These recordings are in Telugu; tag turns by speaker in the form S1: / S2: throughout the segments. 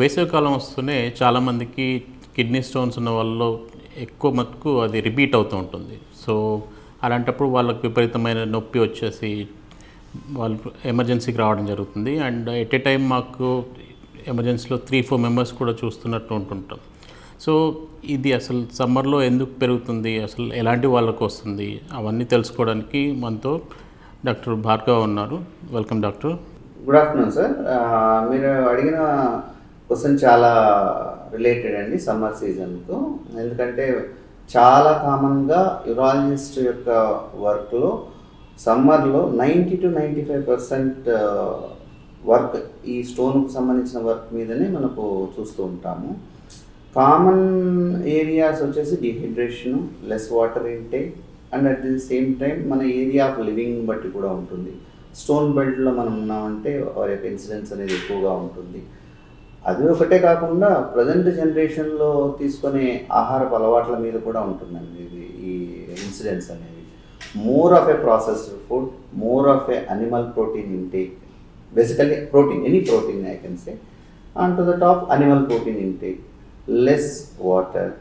S1: వేసవికాలం వస్తూనే చాలామందికి కిడ్నీ స్టోన్స్ ఉన్న వాళ్ళలో ఎక్కువ మటుకు అది రిపీట్ అవుతూ ఉంటుంది. సో అలాంటప్పుడు వాళ్ళకి విపరీతమైన నొప్పి వచ్చేసి వాళ్ళు ఎమర్జెన్సీకి రావడం జరుగుతుంది. అండ్ ఎట్ ఏ టైం మాకు ఎమర్జెన్సీలో 3-4 మెంబర్స్ కూడా చూస్తున్నట్టు ఉంటుంటాం. సో ఇది అసలు సమ్మర్లో ఎందుకు పెరుగుతుంది, అసలు ఎలాంటి వాళ్ళకు వస్తుంది, అవన్నీ తెలుసుకోవడానికి మనతో డాక్టర్ భార్గవ ఉన్నారు. Welcome doctor.
S2: Good afternoon sir. మీరు అడిగిన క్వశ్చన్ చాలా రిలేటెడ్ అండి సమ్మర్ సీజన్తో. ఎందుకంటే చాలా కామన్గా యూరాలజిస్ట్ యొక్క వర్క్లో సమ్మర్లో 90-95% వర్క్ ఈ స్టోన్కు సంబంధించిన వర్క్ మీదనే మనకు చూస్తూ ఉంటాము. కామన్ ఏరియాస్ వచ్చేసి dehydration, less water intake and at the same time మన ఏరియా ఆఫ్ లివింగ్ బట్టి కూడా ఉంటుంది. స్టోన్ బెల్ట్లో మనం ఉన్నామంటే వారి యొక్క ఇన్సిడెన్స్ అనేది ఎక్కువగా ఉంటుంది. అది ఒకటే కాకుండా ప్రజెంట్ జనరేషన్లో తీసుకునే ఆహారపు అలవాట్ల మీద కూడా ఉంటుందండి ఇది ఈ ఇన్సిడెన్స్ అనేది. More of a processed food, more of a animal protein intake, basically protein, any protein I can say, and to the top animal protein intake, less water,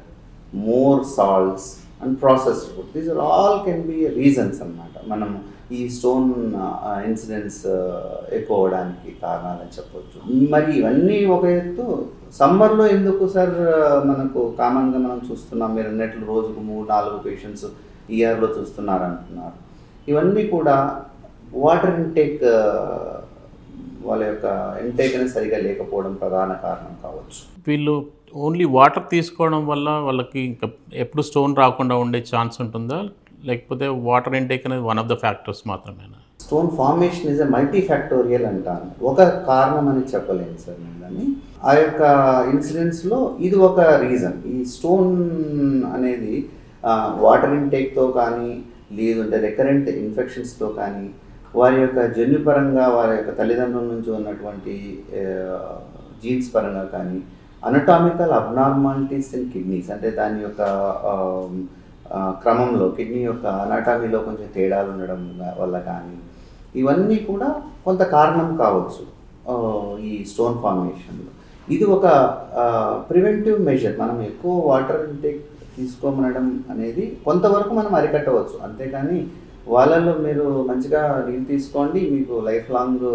S2: more salts and processed food. These are all can be reasons అన్నమాట మనం ఈ స్టోన్ ఇన్సిడెంట్స్ ఎక్కువ అవడానికి కారణాలని చెప్పొచ్చు. మరి ఇవన్నీ ఒక ఎత్తు, సమ్మర్లో ఎందుకు సార్ మనకు కామన్గా మనం చూస్తున్నాం, మీరు అన్నట్లు రోజుకు 3-4 పేషెంట్స్ ఇయర్లో చూస్తున్నారు అంటున్నారు. ఇవన్నీ కూడా వాటర్ ఇంటేక్, వాళ్ళ యొక్క ఇంటేక్ అనేది సరిగా లేకపోవడం ప్రధాన కారణం కావచ్చు.
S1: వీళ్ళు ఓన్లీ వాటర్ తీసుకోవడం వల్ల వాళ్ళకి ఇంకా ఎప్పుడు స్టోన్ రాకుండా ఉండే ఛాన్స్ ఉంటుందా, లేకపోతే వాటర్ ఇంటేక్ అనేది వన్ ఆఫ్ ద ఫ్యాక్టర్స్ మాత్రమేనా?
S2: Stone formation is a multi factorial అంటాను. ఒక కారణం అని చెప్పలేను సార్ నేను దాన్ని. ఆ యొక్క ఇన్సిడెంట్స్లో ఇది ఒక రీజన్. ఈ స్టోన్ అనేది వాటర్ ఇంటేక్తో కానీ, లేదంటే రికరెంట్ ఇన్ఫెక్షన్స్తో కానీ, వారి యొక్క జన్యుపరంగా వారి యొక్క తల్లిదండ్రుల నుంచి ఉన్నటువంటి జీన్స్ పరంగా కానీ, అనటామికల్ అబ్నార్మాలిటీస్ ఇన్ కిడ్నీస్, అంటే దాని యొక్క క్రమంలో కిడ్నీ యొక్క అనాటమీలో కొంచెం తేడాలు ఉండడం వల్ల కానీ, ఇవన్నీ కూడా కొంత కారణం కావచ్చు ఈ స్టోన్ ఫార్మేషన్లో. ఇది ఒక ప్రివెంటివ్ మెజర్. మనం ఎక్కువ వాటర్ ఇంటేక్ తీసుకోమనడం అనేది కొంతవరకు మనం అరికట్టవచ్చు. అంతేకాని వాళ్ళలో మీరు మంచిగా నీళ్ళు తీసుకోండి, మీకు లైఫ్ లాంగ్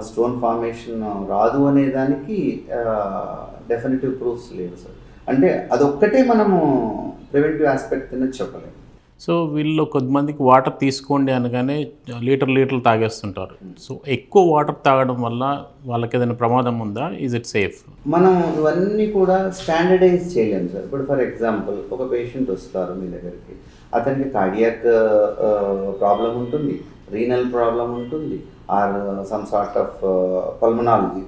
S2: స్టోన్ ఫార్మేషన్ రాదు అనే దానికి డెఫినెటివ్ ప్రూఫ్స్ లేవు సార్. అంటే అదొక్కటే మనము ప్రివెంటివ్ ఆస్పెక్ట్ అనేది చెప్పలేము.
S1: సో వీళ్ళు కొద్దిమందికి వాటర్ తీసుకోండి అనగానే లీటర్లు తాగేస్తుంటారు. సో ఎక్కువ వాటర్ తాగడం వల్ల వాళ్ళకి ఏదైనా ప్రమాదం ఉందా? Is it safe?
S2: మనం ఇవన్నీ కూడా స్టాండర్డైజ్ చేయలేము సార్. ఇప్పుడు ఫర్ ఎగ్జాంపుల్ ఒక పేషెంట్ వస్తారు మీ దగ్గరికి, అతనికి కార్డియాక్ ప్రాబ్లం ఉంటుంది, రీనల్ ప్రాబ్లం ఉంటుంది, or some sort of pulmonology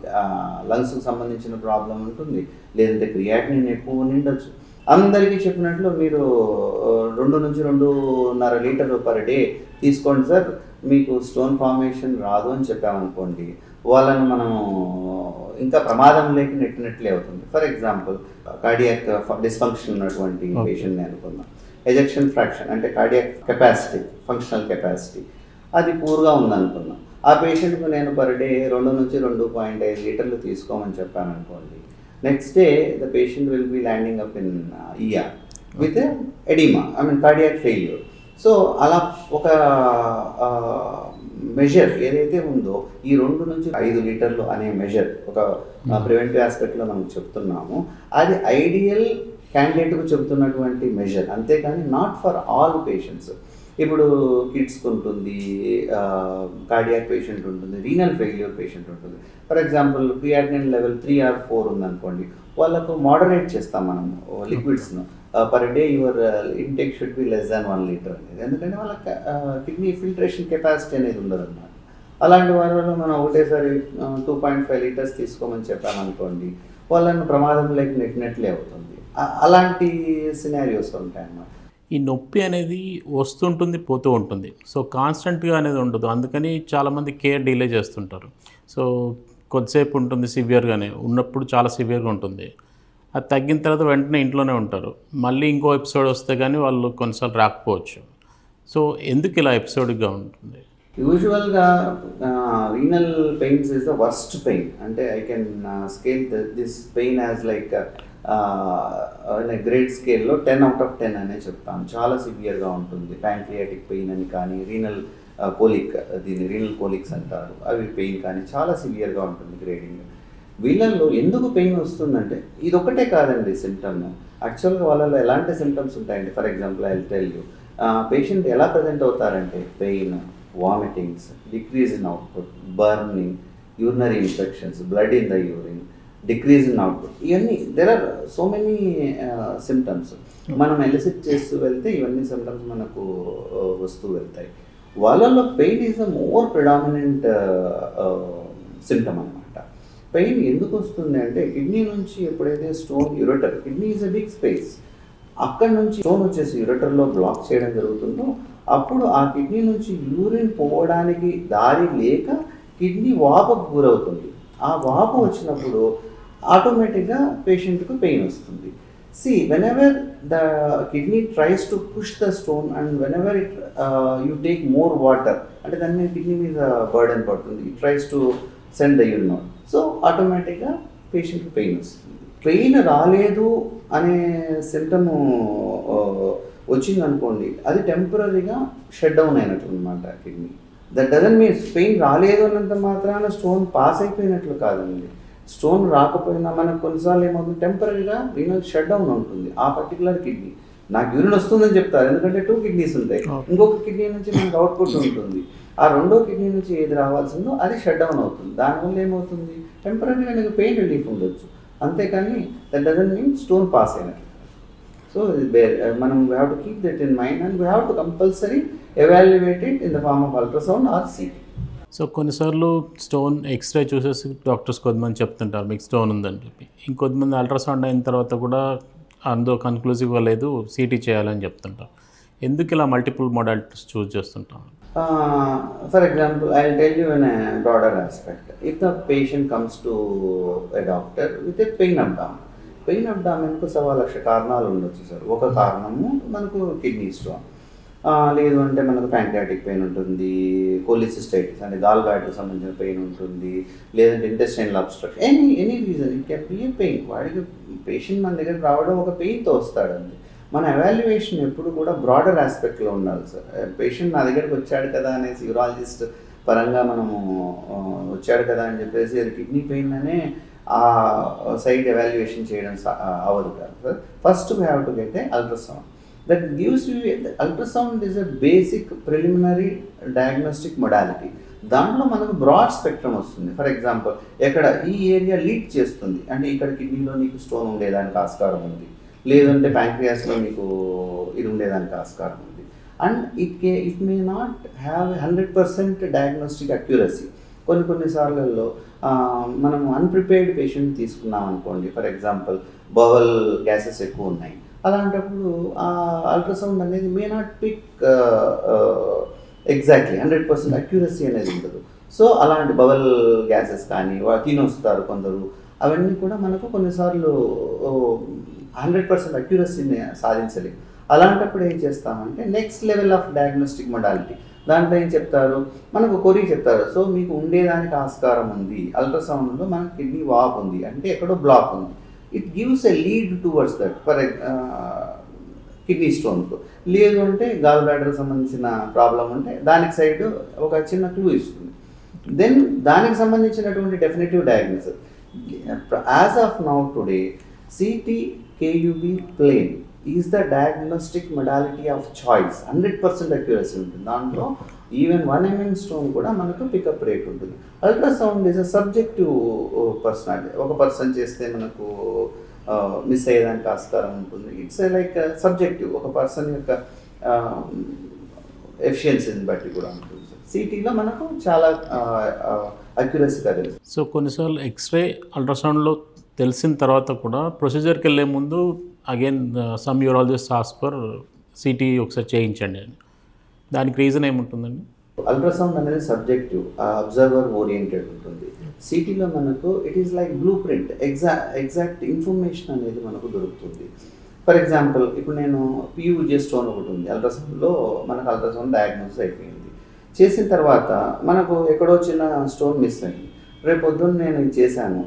S2: లంగ్స్కి సంబంధించిన ప్రాబ్లం ఉంటుంది, లేదంటే క్రియాటినిన్ ఎక్కువ నిండొచ్చు. అందరికీ చెప్పినట్లు మీరు 2-2.5 లీటర్లు పర్ డే తీసుకోండి సార్, మీకు స్టోన్ ఫార్మేషన్ రాదు అని చెప్పామనుకోండి, వాళ్ళని మనము ఇంకా ప్రమాదం లేక నెట్టినట్లే అవుతుంది. ఫర్ ఎగ్జాంపుల్ కార్డియాక్ డిస్ఫంక్షన్ ఉన్నటువంటి పేషెంట్ని అనుకుందాం. ఎజెక్షన్ ఫ్రాక్షన్ అంటే కార్డియాక్ కెపాసిటీ, ఫంక్షనల్ కెపాసిటీ అది పూర్గా ఉందనుకుందాం. ఆ పేషెంట్కు నేను పర్ డే 2-2.5 లీటర్లు తీసుకోమని చెప్పాను అనుకోండి, next day the patient will be landing up in ER with oedema, cardiac failure. So అలా ఒక మెజర్ ఏదైతే ఉందో ఈ 2-5 లీటర్లు అనే మెజర్ ఒక ప్రివెంటివ్ ఆస్పెక్ట్లో మనం చెప్తున్నాము, అది ఐడియల్ క్యాండిడేట్కు చెబుతున్నటువంటి మెజర్, అంతేకాని నాట్ ఫర్ ఆల్ పేషెంట్స్. ఇప్పుడు కిడ్స్కి ఉంటుంది, కార్డియాక్ పేషెంట్ ఉంటుంది, రీనల్ ఫెయిల్యూర్ పేషెంట్ ఉంటుంది. For example creatinine level 3 or 4 ఉందనుకోండి, వాళ్ళకు మోడరేట్ చేస్తాం మనం లిక్విడ్స్ను. Per day your intake should be less than 1 litre అనేది, ఎందుకంటే వాళ్ళకి కిడ్నీ ఫిల్టరేషన్ కెపాసిటీ అనేది ఉండదన్నమాట. అలాంటి వాళ్ళలో మనం ఒకటేసారి 2.5 లీటర్స్ తీసుకోమని చెప్పామనుకోండి, వాళ్ళని ప్రమాదం లేక నెట్టినట్లే అవుతుంది. అలాంటి సినారియోస్ ఉంటాయన్నమాట.
S1: ఈ నొప్పి అనేది వస్తుంటుంది, పోతూ ఉంటుంది. సో కాన్స్టెంట్గా అనేది ఉండదు. అందుకని చాలామంది కేర్ డిలే చేస్తుంటారు. సో కొద్దిసేపు ఉంటుంది, సివియర్గానే ఉన్నప్పుడు చాలా సివియర్గా ఉంటుంది. అది తగ్గిన తర్వాత వెంటనే ఇంట్లోనే ఉంటారు. మళ్ళీ ఇంకో ఎపిసోడ్ వస్తే కానీ వాళ్ళు కొన్నిసార్లు రాకపోవచ్చు. సో ఎందుకు ఇలా ఎపిసోడిక్గా ఉంటుంది?
S2: యూజువల్గా renal pains is the worst pain. అంటే I can scale this pain as like grade స్కేల్లో 10/10 అనే చెప్తాను. చాలా సివియర్గా ఉంటుంది. ప్యాంక్రియాటిక్ పెయిన్ అని కానీ, రీనల్ కోలిక్, దీన్ని రీనల్ కోలిక్స్ అంటారు, అవి పెయిన్ కానీ చాలా సివియర్గా ఉంటుంది గ్రేడింగ్. వీళ్ళల్లో ఎందుకు పెయిన్ వస్తుందంటే ఇది ఒకటే కాదండి సిమ్టమ్. యాక్చువల్గా వాళ్ళలో ఎలాంటి సిమ్టమ్స్ ఉంటాయండి? For example I will tell you, patient ఎలా ప్రజెంట్ అవుతారంటే pain, vomitings, decrease in output, burning, urinary infections, blood in the urine, decrease in output, ఇవన్నీ there are so many symptoms. మనం ఎలిసిట్ చేస్తూ వెళ్తే ఇవన్నీ సిమ్టమ్స్ మనకు వస్తూ వెళ్తాయి. వాళ్ళలో pain is the more predominant symptom అనమాట. పెయిన్ ఎందుకు వస్తుంది అంటే కిడ్నీ నుంచి ఎప్పుడైతే stone, ureter, kidney is a big space, అక్కడ నుంచి స్టోన్ వచ్చేసి యూరెటర్లో బ్లాక్ చేయడం జరుగుతుందో అప్పుడు ఆ కిడ్నీ నుంచి యూరిన్ పోవడానికి దారి లేక కిడ్నీ వాపుకు గురవుతుంది. ఆ వాపు వచ్చినప్పుడు ఆటోమేటిక్గా పేషెంట్కు పెయిన్ వస్తుంది. See, whenever the kidney tries to push the stone and whenever you take more water, అంటే దాని మీద కిడ్నీ మీద బర్డెన్ పడుతుంది, it tries to send the urine out. So ఆటోమేటిక్గా పేషెంట్కి పెయిన్ వస్తుంది. పెయిన్ రాలేదు అనే సిమ్టమ్ వచ్చింది అనుకోండి, అది టెంపరీగా షట్ డౌన్ అయినట్లు అనమాట kidney. That doesn't means pain రాలేదు అన్నంత మాత్రాన స్టోన్ పాస్ అయిపోయినట్లు కాదండి. స్టోన్ రాకపోయినా మనకు కొన్నిసార్లు ఏమవుతుంది, టెంపరీగా రీనల్ షట్ డౌన్ ఉంటుంది ఆ పర్టికులర్ కిడ్నీ. నాకు యూరిన్ వస్తుందని చెప్తారు, ఎందుకంటే 2 కిడ్నీస్ ఉంటాయి, ఇంకొక కిడ్నీ నుంచి మనకు అవుట్పుట్ ఉంటుంది. ఆ రెండో కిడ్నీ నుంచి ఏది రావాల్సిందో అది షట్ డౌన్ అవుతుంది. దానివల్ల ఏమవుతుంది, టెంపరీగా నీకు పెయిన్ రిలీఫ్ ఉండొచ్చు, అంతేకాని that doesn't mean stone pass అయినట్టు. సో మనం we have to keep that in mind and we have to compulsory evaluate it in the form of ultrasound or CT.
S1: So కొన్నిసార్లు స్టోన్ ఎక్స్రే చూసేసి డాక్టర్స్ కొంతమంది చెప్తుంటారు మీకు స్టోన్ ఉందని చెప్పి, ఇంకొంతమంది అల్ట్రాసౌండ్ అయిన తర్వాత కూడా అందులో కన్క్లూజివ్గా లేదు, సిటీ చేయాలని చెప్తుంటారు. ఎందుకు ఇలా మల్టిపుల్ మోడాలిటీస్ చూస్ చేస్తుంటాం?
S2: For example I will tell you in a broader aspect. If the patient comes to a doctor with a pain అబ్డామిన్కు 1,00,000 కారణాలు ఉండొచ్చు సార్. ఒక కారణము మనకు కిడ్నీ స్టోన్, లేదు అంటే మనకు ప్యాంక్రియాటిక్ పెయిన్ ఉంటుంది, కోలిసిస్టైటిస్ అంటే గాల్ బ్లాడర్కి సంబంధించిన పెయిన్ ఉంటుంది, లేదంటే intestinal abstraction, any reason it can be A pain. వాడికి పేషెంట్ మన దగ్గర రావడం ఒక పెయిన్తో వస్తాడండి. మన ఎవాల్యుయేషన్ ఎప్పుడు కూడా బ్రాడర్ ఆస్పెక్ట్లో ఉండాలి సార్. పేషెంట్ నా దగ్గరికి వచ్చాడు కదా అనేసి యూరాలజిస్ట్ పరంగా మనము వచ్చాడు కదా అని చెప్పేసి అది కిడ్నీ పెయిన్ అనే ఆ సైడ్ ఎవాల్యుయేషన్ చేయడం అవ్వదు కాదు sir. First we have to get a ultrasound. That gives you, ultrasound is a basic preliminary diagnostic modality. దాంట్లో మనకు బ్రాడ్ స్పెక్ట్రమ్ వస్తుంది. ఫర్ ఎగ్జాంపుల్ ఎక్కడ ఈ ఏరియా లీడ్ చేస్తుంది అంటే ఇక్కడ కిడ్నీలో నీకు స్టోన్ ఉండేదానికి ఆస్కారం ఉంది, లేదంటే ప్యాంక్రియాస్లో నీకు ఇది ఉండేదానికి ఆస్కారం ఉంది. And it may not have 100% diagnostic accuracy. కొన్నిసార్లలో మనం అన్ప్రిపేర్డ్ పేషెంట్ తీసుకున్నాం అనుకోండి, ఫర్ ఎగ్జాంపుల్ బవల్ గ్యాసెస్ ఎక్కువ ఉన్నాయి, అలాంటప్పుడు ఆ అల్ట్రాసౌండ్ అనేది may not pick exactly 100% accuracy అనేది ఉండదు. సో అలాంటి బవల్ గ్యాసెస్ కానీ తినొస్తారు కొందరు, అవన్నీ కూడా మనకు కొన్నిసార్లు 100% అక్యురసీని సాధించలేము. అలాంటప్పుడు ఏం చేస్తామంటే next level of diagnostic modality, దాంట్లో ఏం చెప్తారు, మనకు కొరి చెప్తారు. సో మీకు ఉండేదానికి ఆస్కారం ఉంది, అల్ట్రాసౌండ్లో మనకు కిడ్నీ వాప్ ఉంది అంటే ఎక్కడో బ్లాక్ ఉంది, it gives a lead towards that. For kidney స్టోన్కు లేదు అంటే గాల్ బ్లాడర్ సంబంధించిన ప్రాబ్లం ఉంటే దానికి సైడ్ ఒక చిన్న క్లూ ఇస్తుంది. దెన్ దానికి సంబంధించినటువంటి definitive diagnosis. As of now today CT KUB plain is the diagnostic modality of choice. 100% accuracy ఉంటుంది దాంట్లో. ఈవెన్ 1 mm స్టోన్ కూడా మనకు పికప్ రేట్ ఉంటుంది. Ultrasound is a subjective personality. ఒక పర్సన్ చేస్తే మనకు మిస్ అయ్యేదానికి ఆస్కారం ఉంటుంది. ఇట్స్ లైక్ సబ్జెక్టివ్, ఒక పర్సన్ యొక్క ఎఫిషియన్సీని బట్టి కూడా ఉంటుంది. సిటీలో మనకు చాలా అక్యురసీగా తెలుసు.
S1: సో కొన్నిసార్లు ఎక్స్రే అల్ట్రాసౌండ్లో తెలిసిన తర్వాత కూడా ప్రొసీజర్కి వెళ్ళే ముందు again some urologist ask for city ఒకసారి చేయించండి అని, దానికి రీజన్ ఏముంటుందండి?
S2: అల్ట్రాసౌండ్ అనేది సబ్జెక్టివ్, అబ్జర్వర్ ఓరియంటెడ్ ఉంటుంది. సిటీలో మనకు it is like blue print, exact information అనేది మనకు దొరుకుతుంది. ఫర్ ఎగ్జాంపుల్ ఇప్పుడు నేను పియూజే స్టోన్ ఒకటి ఉంది, అల్ట్రాసౌండ్లో మనకు అల్ట్రాసౌండ్ డయాగ్నోసిస్ అయిపోయింది. చేసిన తర్వాత మనకు ఎక్కడో చిన్న స్టోన్ మిస్ అయింది. రేపు పొద్దున్న నేను ఇది చేశాను,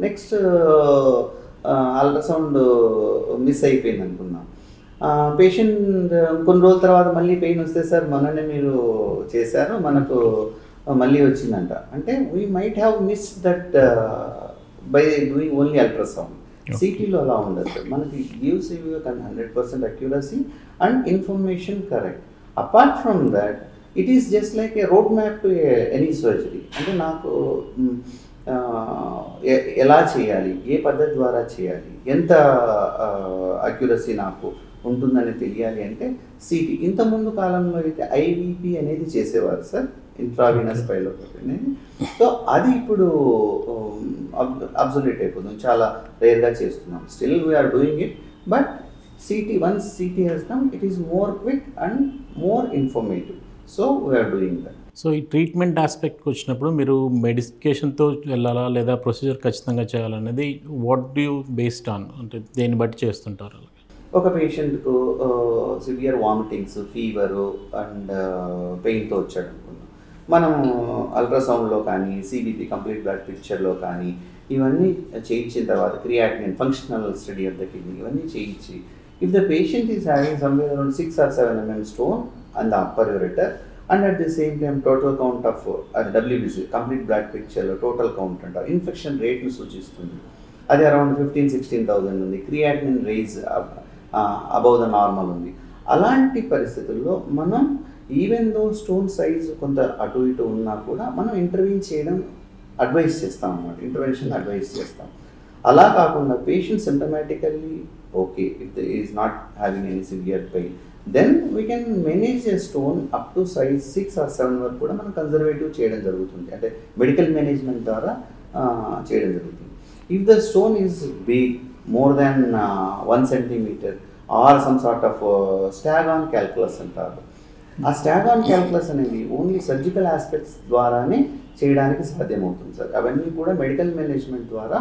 S2: నెక్స్ట్ అల్ట్రాసౌండ్ మిస్ అయిపోయింది అనుకున్నాం. పేషెంట్ కొన్ని రోజుల తర్వాత మళ్ళీ పెయిన్ వస్తే సార్ మొన్ననే మీరు చేశారు, మనకు మళ్ళీ వచ్చిందంట. అంటే we might have miss that by doing only ultrasound. సిటీలో అలా ఉండదు సార్, మనకి gives you 100% accuracy and information correct. Apart from that it is just like A road map to any surgery. అంటే నాకు ఎలా చేయాలి, ఏ పద్ధతి ద్వారా చేయాలి, ఎంత అక్యురసీ నాకు ఉంటుందని తెలియాలి అంటే సిటీ. ఇంతకుముందు కాలంలో అయితే ఐవీపీ అనేది చేసేవారు సార్, ఇంట్రావీనస్ పైలోటోమీ అనేది. సో అది ఇప్పుడు అబ్సల్యూట్ అయిపోతుంది, చాలా రేర్గా చేస్తున్నాం. Still we are doing it, but CT, once CT has come it is more quick and more informative. So we are doing that.
S1: So ఈ ట్రీట్మెంట్ ఆస్పెక్ట్కి వచ్చినప్పుడు మీరు మెడికేషన్తో వెళ్ళాలా లేదా ప్రొసీజర్ ఖచ్చితంగా చేయాలనేది what do you based on, అంటే దేన్ని బట్టి చేస్తుంటారు?
S2: ఒక పేషెంట్కు సివియర్ వామిటింగ్స్, ఫీవరు అండ్ పెయిన్తో వచ్చాడు అనుకున్నాం, మనం అల్ట్రాసౌండ్లో కానీ సిబిపి కంప్లీట్ బ్లడ్ పిక్చర్లో కానీ ఇవన్నీ చేయించిన తర్వాత creatinine, functional study of the kidney, ఇవన్నీ చేయించి if the patient is having somewhere around 6 or 7 mm stone on the upper ureter and at the same time total count of WBC complete blood పిక్చర్లో టోటల్ కౌంట్ అంటారు, ఇన్ఫెక్షన్ రేట్ను సూచిస్తుంది, అది అరౌండ్ 15,000-16,000 ఉంది, creatinine raise above the normal ఉంది. అలాంటి పరిస్థితుల్లో మనం ఈవెన్ దో స్టోన్ సైజ్ కొంత అటు ఇటు ఉన్నా కూడా మనం ఇంటర్వ్యూన్ చేయడం అడ్వైస్ చేస్తాం అన్నమాట, ఇంటర్వెన్షన్ అడ్వైస్ చేస్తాం. అలా కాకుండా patient symptomatically okay, if the is not having any severe pain, then we can manage a stone up to size 6 or 7 వరకు కూడా మనం కన్జర్వేటివ్ చేయడం జరుగుతుంది, అంటే మెడికల్ మేనేజ్మెంట్ ద్వారా చేయడం జరుగుతుంది. If the stone is big, more than 1 centimeter or some sort of staghorn calculus అంటారు. ఆ స్టాగాన్ క్యాల్కులస్ అనేది ఓన్లీ సర్జికల్ ఆస్పెక్ట్స్ ద్వారానే చేయడానికి సాధ్యమవుతుంది సార్. అవన్నీ కూడా మెడికల్ మేనేజ్మెంట్ ద్వారా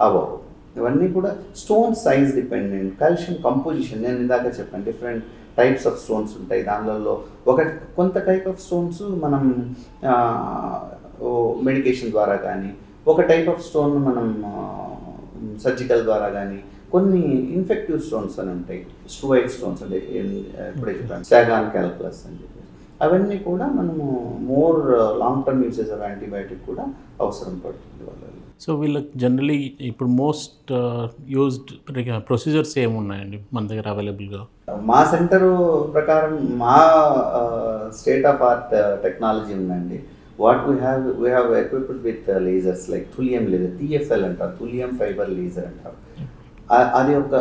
S2: అవ్వవు. ఇవన్నీ కూడా stone size dependent, calcium composition, నేను ఇందాక చెప్పాను డిఫరెంట్ టైప్స్ ఆఫ్ స్టోన్స్ ఉంటాయి. దానిలో కొంత టైప్ ఆఫ్ స్టోన్స్ మనం మెడికేషన్ ద్వారా కానీ, ఒక టైప్ ఆఫ్ స్టోన్ మనం సర్జికల్ ద్వారా కానీ, కొన్ని ఇన్ఫెక్టివ్ స్టోన్స్ అని ఉంటాయి, స్టూవైడ్ స్టోన్స్ అంటే ఇప్పుడే చెప్పాను స్టాగాన్ క్యాల్కులస్ అని చెప్పి, అవన్నీ కూడా మనము more long term usage of antibiotic కూడా అవసరం పడుతుంది వాళ్ళకి.
S1: సో వీళ్ళకి జనరలీ ఇప్పుడు మోస్ట్ యూజ్డ్ ప్రొసీజర్స్ ఏమున్నాయండి మన దగ్గర అవైలబుల్గా?
S2: మా సెంటర్ ప్రకారం మా స్టేట్ ఆఫ్ ఆర్ట్ టెక్నాలజీ ఉందండి. What we have equipped with lasers like thulium laser, TFL అంటారు, thulium fiber laser అంటారు. అది ఒక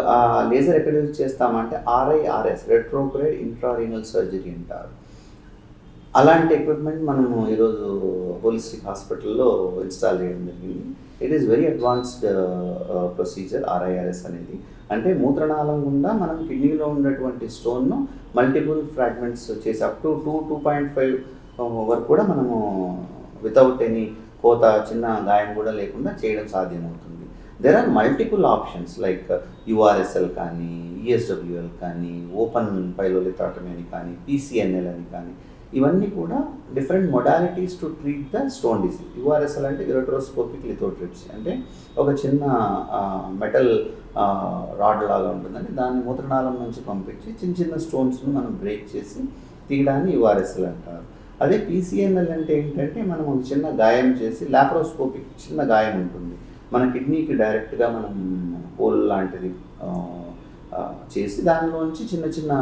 S2: లేజర్ ఎక్కడ యూజ్ చేస్తామంటే RIRS, రెట్రోగ్రేడ్ ఇంట్రారీనల్ సర్జరీ అంటారు. అలాంటి ఎక్విప్మెంట్ మనము ఈరోజు హోలిస్టిక్ హాస్పిటల్లో ఇన్స్టాల్ చేయడం జరిగింది. It is very advanced procedure RIRS అనేది. అంటే మూత్రనాళం గుండా మనం కిడ్నీలో ఉన్నటువంటి స్టోన్ను మల్టిపుల్ ఫ్రాగ్మెంట్స్ చేసి అప్ టు 2.5 వరకు కూడా మనము వితౌట్ ఎనీ కోత, చిన్న గాయం కూడా లేకుండా చేయడం సాధ్యమవుతుంది. There are multiple options like URSL కానీ, ESWL కానీ, ఓపెన్ పైలోలిథాటమీ అని కానీ, PCNL అని కానీ, ఇవన్నీ కూడా different modalities to treat the stone disease. URSL అంటే యూరెట్రోస్కోపిక్ లిథోట్రిప్సీ, అంటే ఒక చిన్న మెటల్ రాడ్ లాగా ఉంటుందండి, దాన్ని మూత్రనాళం నుంచి పంపించి చిన్న చిన్న స్టోన్స్ను మనం బ్రేక్ చేసి తీయడాన్ని URSL అంటారు. అదే PCNL అంటే ఏంటంటే మనం ఒక చిన్న గాయం చేసి, లాప్రోస్కోపిక్ చిన్న గాయం ఉంటుంది, మన కిడ్నీకి డైరెక్ట్గా మనం హోల్ లాంటిది చేసి దానిలోంచి చిన్న చిన్న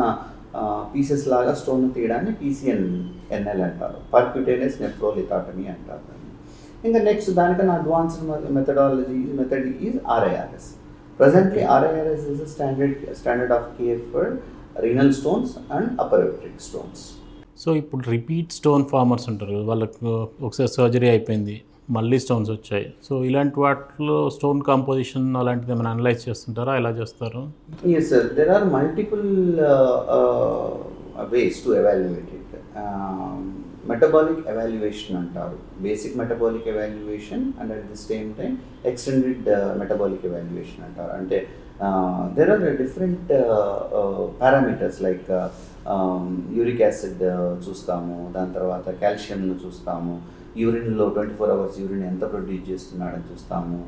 S2: పీసెస్ లాగా స్టోన్ తీయడాన్ని PCNL అంటారు, పర్క్యూటేనియస్ నెఫ్రోలిథాటమీ అంటారు. ఇంకా నెక్స్ట్ దానికన్నా advanced method is RIRS. Presently RIRS is a standard of care for renal stones and upper ureteric stones.
S1: So ఇప్పుడు రిపీట్ స్టోన్ ఫార్మర్స్ ఉంటారు, వాళ్ళకు ఒకసారి సర్జరీ అయిపోయింది, మళ్ళీ స్టోన్స్ వచ్చాయి. సో ఇలాంటి వాటిలో స్టోన్ కాంపోజిషన్ అలాంటిది ఏమైనా అనలైజ్ చేస్తుంటారా, ఎలా చేస్తారు?
S2: Yes sir, there are multiple ways to evaluate it. Metabolic evaluation అంటారు, basic metabolic evaluation and at the same time extended metabolic evaluation అంటారు. అంటే there are different parameters like uric acid చూస్తాము, దాని తర్వాత కాల్షియంను చూస్తాము, యూరిన్లో 24 అవర్స్ యూరిన్ ఎంత ప్రొడ్యూస్ చేస్తున్నాడని చూస్తాము,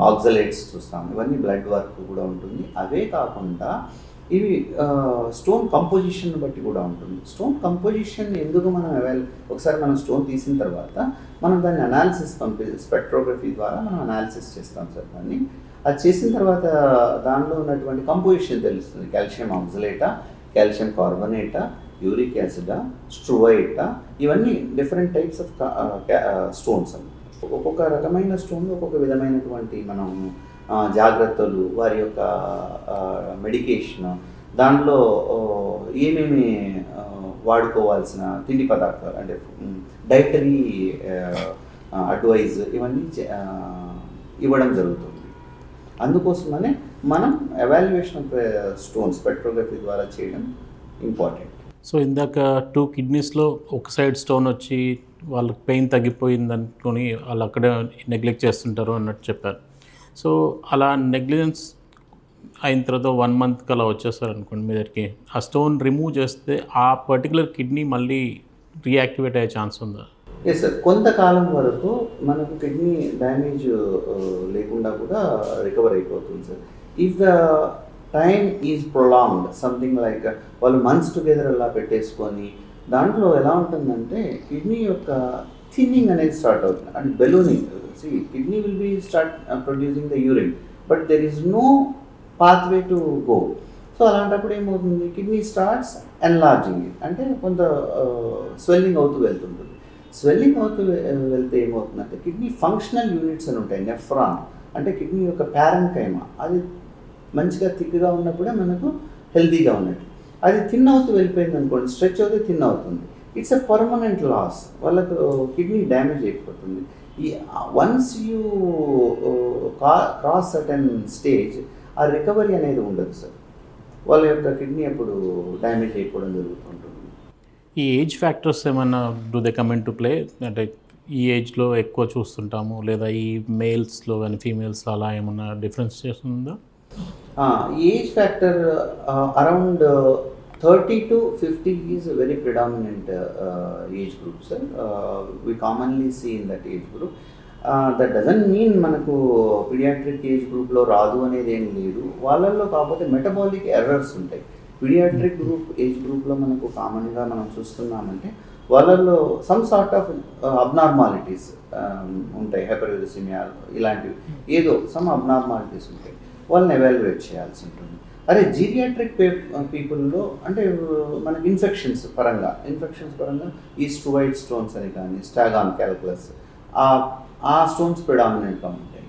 S2: ఆక్సలేట్స్ చూస్తాము. ఇవన్నీ బ్లడ్ వర్క్ కూడా ఉంటుంది. అవే కాకుండా ఇవి స్టోన్ కంపోజిషన్ బట్టి కూడా ఉంటుంది. స్టోన్ కంపోజిషన్ ఎందుకు మనం ఒకసారి మనం స్టోన్ తీసిన తర్వాత మనం దాన్ని అనాలిసిస్ స్పెక్ట్రోగ్రఫీ ద్వారా మనం అనాలిసిస్ చేస్తాం సార్. దాన్ని అది చేసిన తర్వాత దానిలో ఉన్నటువంటి కంపోజిషన్ తెలుస్తుంది. కాల్షియం ఆక్సలేటా, కాల్షియం కార్బోనేటా, యూరిక్ యాసిడా, స్ట్రువైటా, ఇవన్నీ డిఫరెంట్ టైప్స్ ఆఫ్ స్టోన్స్ అవి. ఒక్కొక్క రకమైన స్టోన్లో ఒక్కొక్క విధమైనటువంటి మనం జాగ్రత్తలు, వారి యొక్క మెడికేషన్, దాంట్లో ఏమేమి వాడుకోవాల్సిన తిండి పదార్థాలు అంటే డైటరీ అడ్వైజ్ ఇవన్నీ ఇవ్వడం జరుగుతుంది. అందుకోసమనే మనం ఎవాల్యుయేషన్ ఆఫ్ స్టోన్ స్పెక్ట్రోగ్రఫీ ద్వారా చేయడం ఇంపార్టెంట్.
S1: సో ఇందాక 2 కిడ్నీస్లో ఒక సైడ్ స్టోన్ వచ్చి వాళ్ళకి పెయిన్ తగ్గిపోయింది అనుకొని వాళ్ళు అక్కడే నెగ్లెక్ట్ చేస్తుంటారు అన్నట్టు చెప్పారు. సో అలా నెగ్లిజెన్స్ అయిన తర్వాత 1 మంత్కి అలా వచ్చేస్తారు అనుకోండి మీ దగ్గరికి, ఆ స్టోన్ రిమూవ్ చేస్తే ఆ పర్టికులర్ కిడ్నీ మళ్ళీ రీయాక్టివేట్ అయ్యే ఛాన్స్ ఉందా?
S2: ఎస్ సార్, కొంతకాలం వరకు మనకు కిడ్నీ డ్యామేజ్ లేకుండా కూడా రికవర్ అయిపోతుంది sir. If the time is prolonged, something like వాళ్ళు మంత్స్ టుగెదర్ అలా పెట్టేసుకొని దాంట్లో ఎలా ఉంటుందంటే కిడ్నీ యొక్క థిన్నింగ్ అనేది స్టార్ట్ అవుతుంది and ballooning. See kidney will be start producing the urine but there is no pathway to go. So అలాంటప్పుడు ఏమవుతుంది, కిడ్నీ స్టార్ట్స్ ఎన్లార్జింగ్, అంటే కొంత స్వెల్లింగ్ అవుతూ వెళ్తుంటుంది. స్వెల్లింగ్ అవుతూ వెళ్తే ఏమవుతుందంటే కిడ్నీ ఫంక్షనల్ యూనిట్స్ అని ఉంటాయి. నెఫ్రాన్ అంటే కిడ్నీ యొక్క ప్యారెన్కైమా, అది మంచిగా థిక్గా ఉన్నప్పుడే మనకు హెల్తీగా ఉన్నట్టు. అది థిన్ అవుతూ వెళ్ళిపోయింది అనుకోండి, స్ట్రెచ్ అవుతే థిన్ అవుతుంది. ఇట్స్ ఎ పర్మనెంట్ లాస్, వాళ్ళకు కిడ్నీ డ్యామేజ్ అయిపోతుంది. ఈ once you cross certain stage ఆ రికవరీ అనేది ఉండదు సార్. వాళ్ళ యొక్క కిడ్నీ అప్పుడు డ్యామేజ్ అయిపోవడం జరుగుతుంటుంది.
S1: ఈ ఏజ్ ఫ్యాక్టర్స్ ఏమన్నా do they come in to play? అంటే ఈ ఏజ్లో ఎక్కువ చూస్తుంటాము, లేదా ఈ మేల్స్లో కానీ ఫీమేల్స్లో అలా ఏమన్నా డిఫరెన్షియేషన్ ఉందా?
S2: Age factor around 30 to 50 is a very predominant age group, sir. We commonly see in that age group. That doesn't mean మనకు పీడియాట్రిక్ ఏజ్ గ్రూప్లో రాదు అనేది ఏం లేదు. వాళ్ళల్లో కాకపోతే మెటబాలిక్ ఎర్రర్స్ ఉంటాయి. పీడియాట్రిక్ ఏజ్ గ్రూప్లో మనకు కామన్గా మనం చూస్తున్నామంటే వాళ్ళల్లో సమ్ సార్ట్ ఆఫ్ అబ్నార్మాలిటీస్ ఉంటాయి. హైపర్యూరిసిమియా ఇలాంటివి ఏదో సమ్ అబ్నార్మాలిటీస్ ఉంటాయి. వాళ్ళని ఎవాల్యుయేట్ చేయాల్సి ఉంటుంది. అదే జీరియాట్రిక్ పీపుల్లో అంటే మనకి ఇన్ఫెక్షన్స్ పరంగా ఈ స్ట్రువైడ్ స్టోన్స్ అని కానీ స్టాగాన్ క్యాల్కులస్ ఆ స్టోన్స్ ప్రిడామినెంట్గా ఉంటాయి.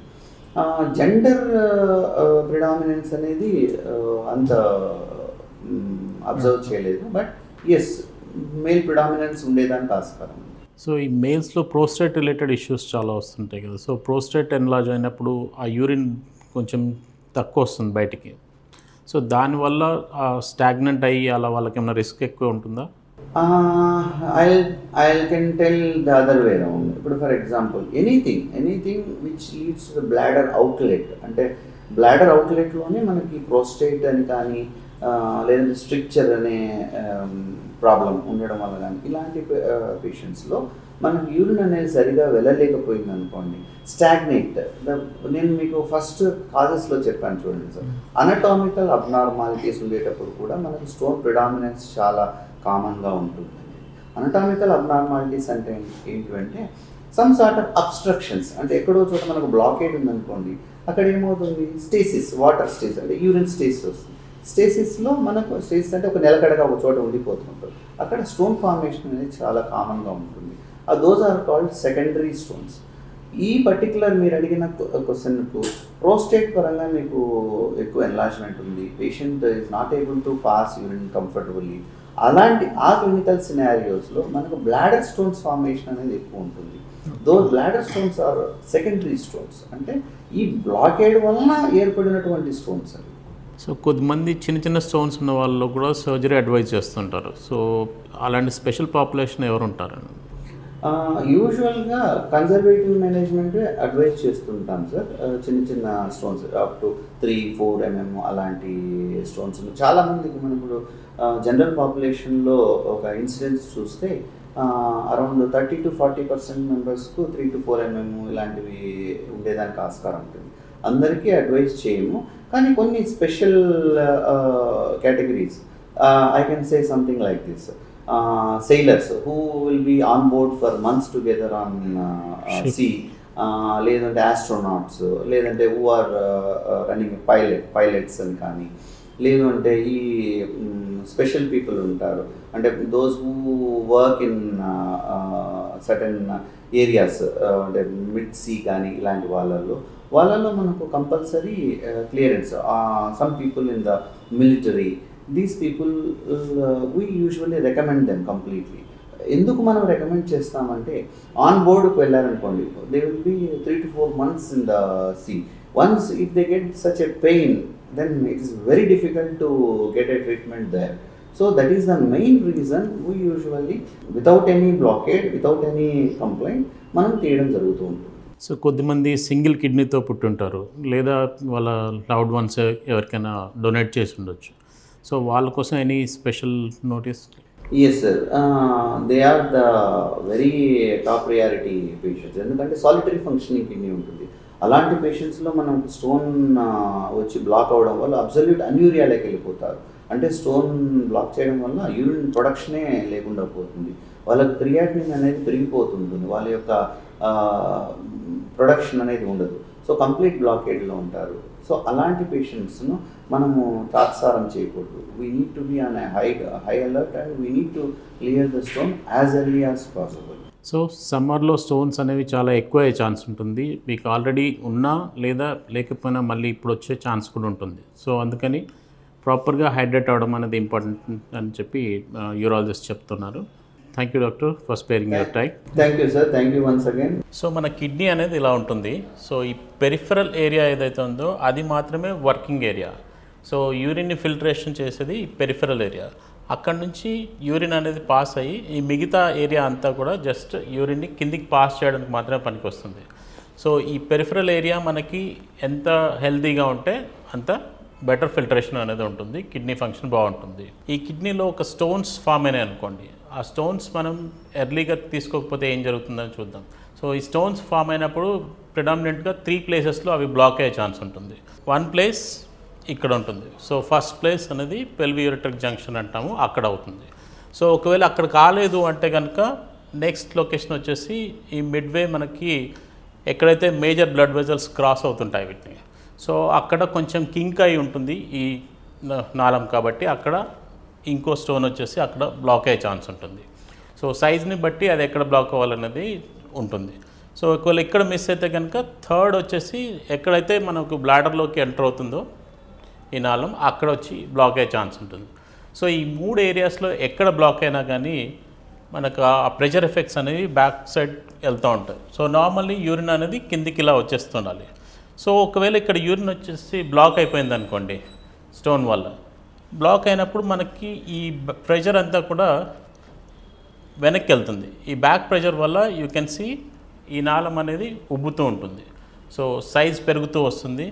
S2: జెండర్ ప్రిడామినెన్స్ అనేది అంత అబ్జర్వ్ చేయలేదు, బట్ ఎస్ మేల్ ప్రిడామినెన్స్ ఉండేదానికి ఆస్కారం.
S1: సో ఈ మేల్స్లో ప్రోస్టేట్ రిలేటెడ్ ఇష్యూస్ చాలా వస్తుంటాయి కదా. సో ప్రోస్టేట్ ఎన్లార్జ్ అయినప్పుడు ఆ యూరిన్ కొంచెం తక్కువ వస్తుంది బయటికి. సో దానివల్ల స్టాగ్నెంట్ అయ్యి అలా వాళ్ళకి ఏమైనా రిస్క్ ఎక్కువ ఉంటుందా?
S2: I can tell the other way around. ఇప్పుడు for example anything which leads to the bladder outlet, అంటే బ్లాడర్ అవుట్లెట్లోనే మనకి ప్రోస్టేట్ అని కానీ లేదంటే స్ట్రిక్చర్ అనే ప్రాబ్లం ఉండడం వల్ల కానీ ఇలాంటి పేషెంట్స్లో మనకు యూరిన్ అనేది సరిగా వెళ్ళలేకపోయింది అనుకోండి, స్టాగ్నేట్. నేను మీకు ఫస్ట్ కాజెస్లో చెప్పాను చూడండి సార్, అనటామికల్ అబ్నార్మాలిటీస్ ఉండేటప్పుడు కూడా మనకు స్టోన్ ప్రిడామినెన్స్ చాలా కామన్గా ఉంటుంది. అనటామికల్ అబ్నార్మాలిటీస్ అంటే ఏంటంటే సమ్ సార్ట్ ఆఫ్ అబ్స్ట్రక్షన్స్, అంటే ఎక్కడో చోట మనకు బ్లాకేడ్ ఉందనుకోండి, అక్కడ ఏమవుతుంది స్టేసిస్, వాటర్ స్టేసిస్ అంటే యూరిన్ స్టేసిస్ వస్తుంది. స్టేసిస్లో మనకు స్టేసిస్ అంటే ఒక నిలకడగా ఒక చోట ఉండిపోతుంటుంది, అక్కడ స్టోన్ ఫార్మేషన్ అనేది చాలా కామన్గా ఉంటుంది. Those are called secondary stones. ఈ పర్టికులర్ మీరు అడిగిన క్వశ్చన్కు ప్రోస్టేట్ పరంగా మీకు ఎక్కువ ఎన్లార్జ్మెంట్ ఉంది, patient is not able to pass urine comfortably, అలాంటి ఆ క్లినికల్ సినారియోస్లో మనకు బ్లాడర్ స్టోన్స్ ఫార్మేషన్ అనేది ఎక్కువ ఉంటుంది. Those bladder stones are secondary stones, అంటే ఈ బ్లాకేడ్ వలన ఏర్పడినటువంటి స్టోన్స్ అవి.
S1: సో కొద్దిమంది చిన్న స్టోన్స్ ఉన్న వాళ్ళు కూడా సర్జరీ అడ్వైజ్ చేస్తుంటారు. సో అలాంటి స్పెషల్ పాపులేషన్ ఎవరు ఉంటారు?
S2: యూజువల్గా కన్జర్వేటివ్ మేనేజ్మెంట్ అడ్వైజ్ చేస్తుంటాం సార్. చిన్న చిన్న స్టోన్స్ అప్ టు 3-4 mm అలాంటి స్టోన్స్. చాలామందికి మనం ఇప్పుడు జనరల్ పాపులేషన్లో ఒక ఇన్సిడెన్స్ చూస్తే అరౌండ్ 30-40% మెంబర్స్కు 3-4 mm ఇలాంటివి ఉండేదానికి ఆస్కారం ఉంటుంది. అందరికీ అడ్వైజ్ చేయము, కానీ కొన్ని special categories, I can say something like this. Sailors who will be on board for months together on sea, లేదంటే astronauts, లేదంటే who are running pilots అని కానీ, లేదు అంటే ఈ స్పెషల్ పీపుల్ ఉంటారు, అంటే those who work in certain areas, అంటే మిడ్ సీ కానీ ఇలాంటి వాళ్ళలో మనకు compulsory clearance. Some people in the military, these people we usually recommend them completely. ఎందుకు మనం రికమెండ్ చేస్తామంటే, ఆన్ బోర్డుకు వెళ్ళారనుకోండి, they will be 3 to 4 months in the sea. Once if they get such a pain, then it is very difficult to get a treatment there. So that is the main reason we usually, without any blockade, without any complaint, మనం తీయడం జరుగుతూ ఉంటుంది.
S1: సో కొద్దిమంది సింగిల్ కిడ్నీతో పుట్టుంటారు, లేదా వాళ్ళ లవ్డ్ వన్స్ ఎవరికైనా డొనేట్ చేసి ఉండొచ్చు. సో వాళ్ళ కోసం any special notice?
S2: Yes sir, they are the very top priority patients. ఎందుకంటే సాలిటరీ ఫంక్షనింగ్ కిడ్నీ ఉంటుంది. అలాంటి పేషెంట్స్లో మనం స్టోన్ వచ్చి బ్లాక్ అవ్వడం వల్ల అబ్సల్యూట్ అన్యూరియాలోకి వెళ్ళిపోతారు. అంటే స్టోన్ బ్లాక్ చేయడం వల్ల యూరిన్ ప్రొడక్షనే లేకుండా పోతుంది, వాళ్ళకి క్రియాటినిన్ అనేది పెరిగిపోతుంటుంది, వాళ్ళ యొక్క ప్రొడక్షన్ అనేది ఉండదు. సో కంప్లీట్ బ్లాకేడ్లో ఉంటారు. సో అలాంటి పేషెంట్స్ను మనము తాత్సారం చేయకూడదు. We need to be on high alert and we need to clear the stone as early as possible.
S1: So సమ్మర్లో స్టోన్స్ అనేవి చాలా ఎక్కువ అయ్యే ఛాన్స్ ఉంటుంది. మీకు ఆల్రెడీ ఉన్నా లేదా లేకపోయినా మళ్ళీ ఇప్పుడు వచ్చే ఛాన్స్ కూడా ఉంటుంది. సో అందుకని ప్రాపర్గా హైడ్రేట్ అవ్వడం అనేది ఇంపార్టెంట్ అని చెప్పి యూరాలజిస్ట్ చెప్తున్నారు. Thank you doctor for sparing your time.
S2: Thank you sir, thank you once again.
S1: So మన కిడ్నీ అనేది ఇలా ఉంటుంది. సో ఈ పెరిఫరల్ ఏరియా ఏదైతే ఉందో అది మాత్రమే వర్కింగ్ ఏరియా. సో యూరిన్ని ఫిల్టరేషన్ చేసేది పెరిఫరల్ ఏరియా. అక్కడ నుంచి యూరిన్ అనేది పాస్ అయ్యి ఈ మిగతా ఏరియా అంతా కూడా జస్ట్ యూరిన్ని కిందికి పాస్ చేయడానికి మాత్రమే పనికి వస్తుంది. సో ఈ పెరిఫరల్ ఏరియా మనకి ఎంత హెల్తీగా ఉంటే అంత బెటర్ ఫిల్టరేషన్ అనేది ఉంటుంది, కిడ్నీ ఫంక్షన్ బాగుంటుంది. ఈ కిడ్నీలో ఒక స్టోన్స్ ఫామ్ అయినాయి అనుకోండి, ఆ స్టోన్స్ మనం ఎర్లీగా తీసుకోకపోతే ఏం జరుగుతుందని చూద్దాం. సో ఈ స్టోన్స్ ఫామ్ అయినప్పుడు ప్రిడామినెంట్గా 3 ప్లేసెస్లో అవి బ్లాక్ అయ్యే ఛాన్స్ ఉంటుంది. 1 ప్లేస్ ఇక్కడ ఉంటుంది. సో ఫస్ట్ ప్లేస్ అనేది పెల్వియూరెట్రిక్ జంక్షన్ అంటాము, అక్కడ అవుతుంది. సో ఒకవేళ అక్కడ కాలేదు అంటే కనుక నెక్స్ట్ లొకేషన్ వచ్చేసి ఈ మిడ్వే, మనకి ఎక్కడైతే మేజర్ బ్లడ్ వెజల్స్ క్రాస్ అవుతుంటాయి వీటిని, సో అక్కడ కొంచెం కింక్ అయి ఉంటుంది ఈ నాళం, కాబట్టి అక్కడ ఇంకో స్టోన్ వచ్చేసి అక్కడ బ్లాక్ అయ్యే ఛాన్స్ ఉంటుంది. సో సైజ్ని బట్టి అది ఎక్కడ బ్లాక్ అవ్వాలనేది ఉంటుంది. సో ఒకవేళ ఇక్కడ మిస్ అయితే కనుక థర్డ్ వచ్చేసి ఎక్కడైతే మనకు బ్లాడర్లోకి ఎంటర్ అవుతుందో ఈ నాళం, అక్కడ వచ్చి బ్లాక్ అయ్యే ఛాన్స్ ఉంటుంది. సో ఈ 3 ఏరియాస్లో ఎక్కడ బ్లాక్ అయినా కానీ మనకు ఆ ప్రెషర్ ఎఫెక్ట్స్ అనేవి బ్యాక్ సైడ్ వెళ్తూ ఉంటాయి. సో నార్మల్లీ యూరిన్ అనేది కిందికి ఇలా వచ్చేస్తుండాలి. సో ఒకవేళ ఇక్కడ యూరిన్ వచ్చేసి బ్లాక్ అయిపోయింది అనుకోండి స్టోన్ వల్ల, బ్లాక్ అయినప్పుడు మనకి ఈ ప్రెషర్ అంతా కూడా వెనక్కి వెళ్తుంది. ఈ బ్యాక్ ప్రెషర్ వల్ల యూ కెన్ సీ ఈ నాళం అనేది ఉబ్బుతూ ఉంటుంది. సో సైజ్ పెరుగుతూ వస్తుంది.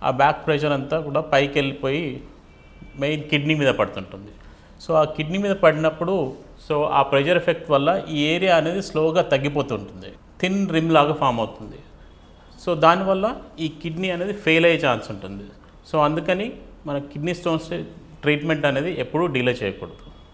S1: ఆ బ్యాక్ ప్రెషర్ అంతా కూడా పైకి వెళ్ళిపోయి మెయిన్ కిడ్నీ మీద పడుతుంటుంది. సో ఆ కిడ్నీ మీద పడినప్పుడు సో ఆ ప్రెషర్ ఎఫెక్ట్ వల్ల ఈ ఏరియా అనేది స్లోగా తగ్గిపోతుంటుంది, థిన్ రిమ్ లాగా ఫామ్ అవుతుంది. సో దానివల్ల ఈ కిడ్నీ అనేది ఫెయిల్ అయ్యే ఛాన్స్ ఉంటుంది. సో అందుకని మన కిడ్నీ స్టోన్స్ ట్రీట్మెంట్ అనేది ఎప్పుడూ డిలే చేయకూడదు.